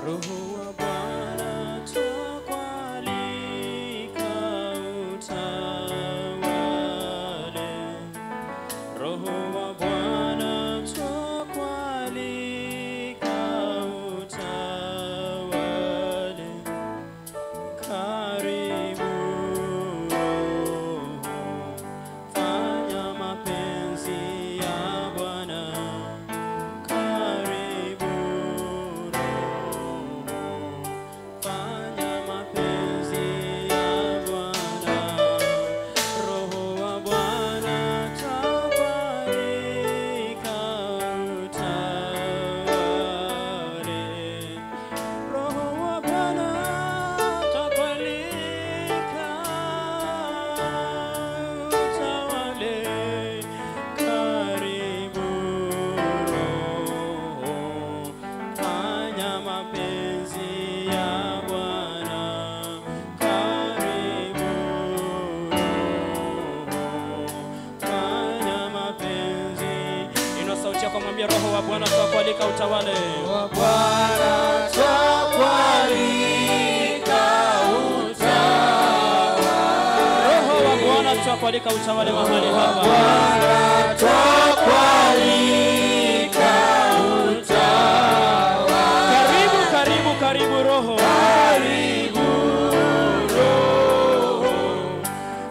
Roho wa Bwana twakualika utawale. Roho wa Bwana twakualika utawale. Karibu Roho, fanya mapenzi ya Bwana. Karibu Roho, fanya mapenzi ya Bwana. Roho wa Bwana twakualika utawale. Roho wa Bwana twakualika utawale. Karibu Roho, fanya mapenzi ya Bwana. Karibu Roho, fanya mapenzi. Inua sauti yako mwambie Roho wa Bwana twakualika utawale. Wa Bwana twakualika utawale. Roho wa Bwana twakualika utawale mahali hapa. Bwana twakualika utawale. Karibu, karibu, karibu Roho. Karibu Roho,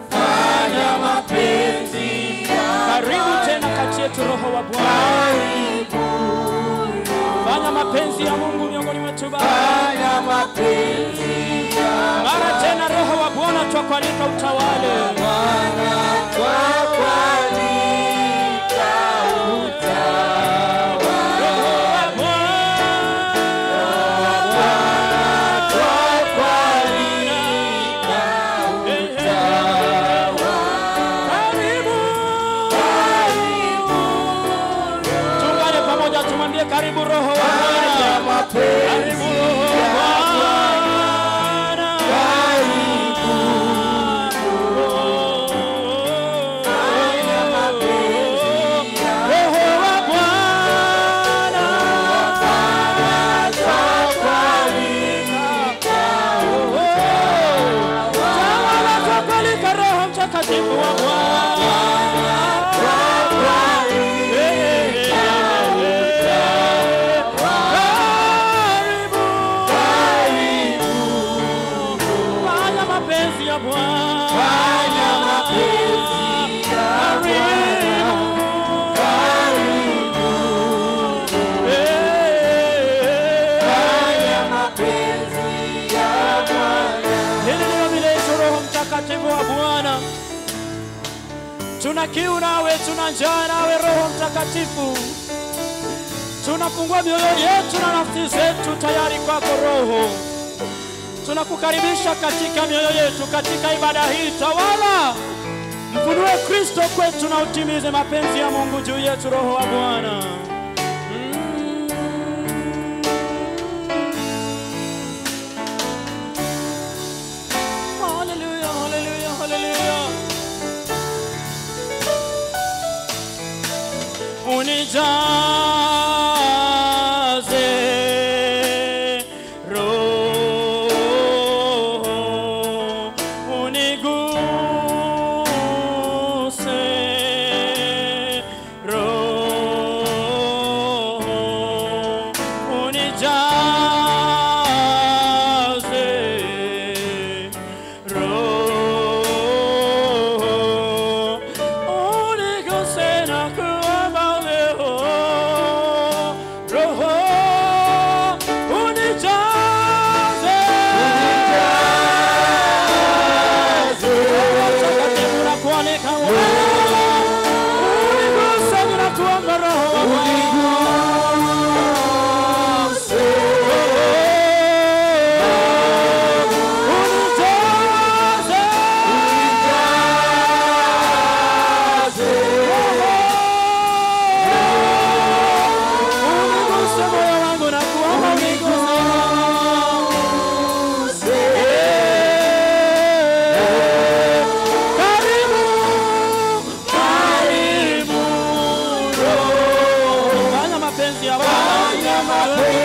fanya mapenzi ya Karibu tena kati yetu Roho wa Bwana. Fanya mapenzi ya Mungu miongoni mwetu Baba. fanya mapenzi ya Mara tena Roho wa Bwana twakualika utawale. Bwana twakualika utawale. Roho wa Bwana Twakualika karibu. Tuungane pamoja tumwambie karibu Roho wa Bwana. Karibu Roho wa Bwana. Roho wa Bwana. Tawala twakualika Roho Mtakatifu wa Bwana. Fanya mapenzi ya Bwana. Fanya mapenzi ya Fanya mapenzi ya Bwana. Hili ndilo vilezo Roho Mtakatifu wa Bwana. Tuna kiu nawe, tuna njaa nawe Roho Mtakatifu. Tunafungua mioyo yetu na nafsi zetu tayari kwako Roho. Tunakukaribisha katika mioyo yetu katika ibada hii. Tawala, mfunue Kristo kwetu na utimize mapenzi ya Mungu juu yetu Roho wa Bwana. Hallelujah, hallelujah, hallelujah. Unijaze Roho, uniguse Roho,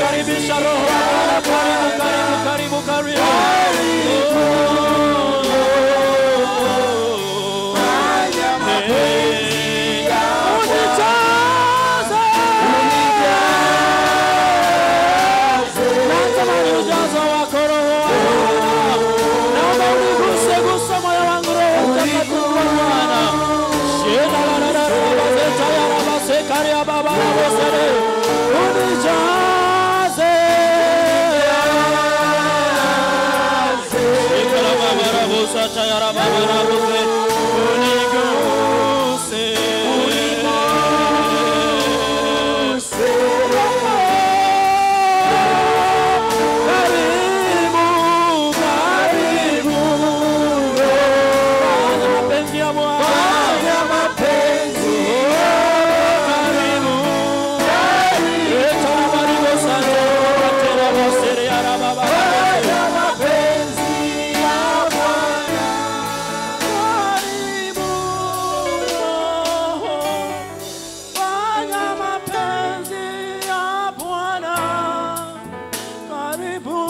Karibisha Roho. Karibu. Karibu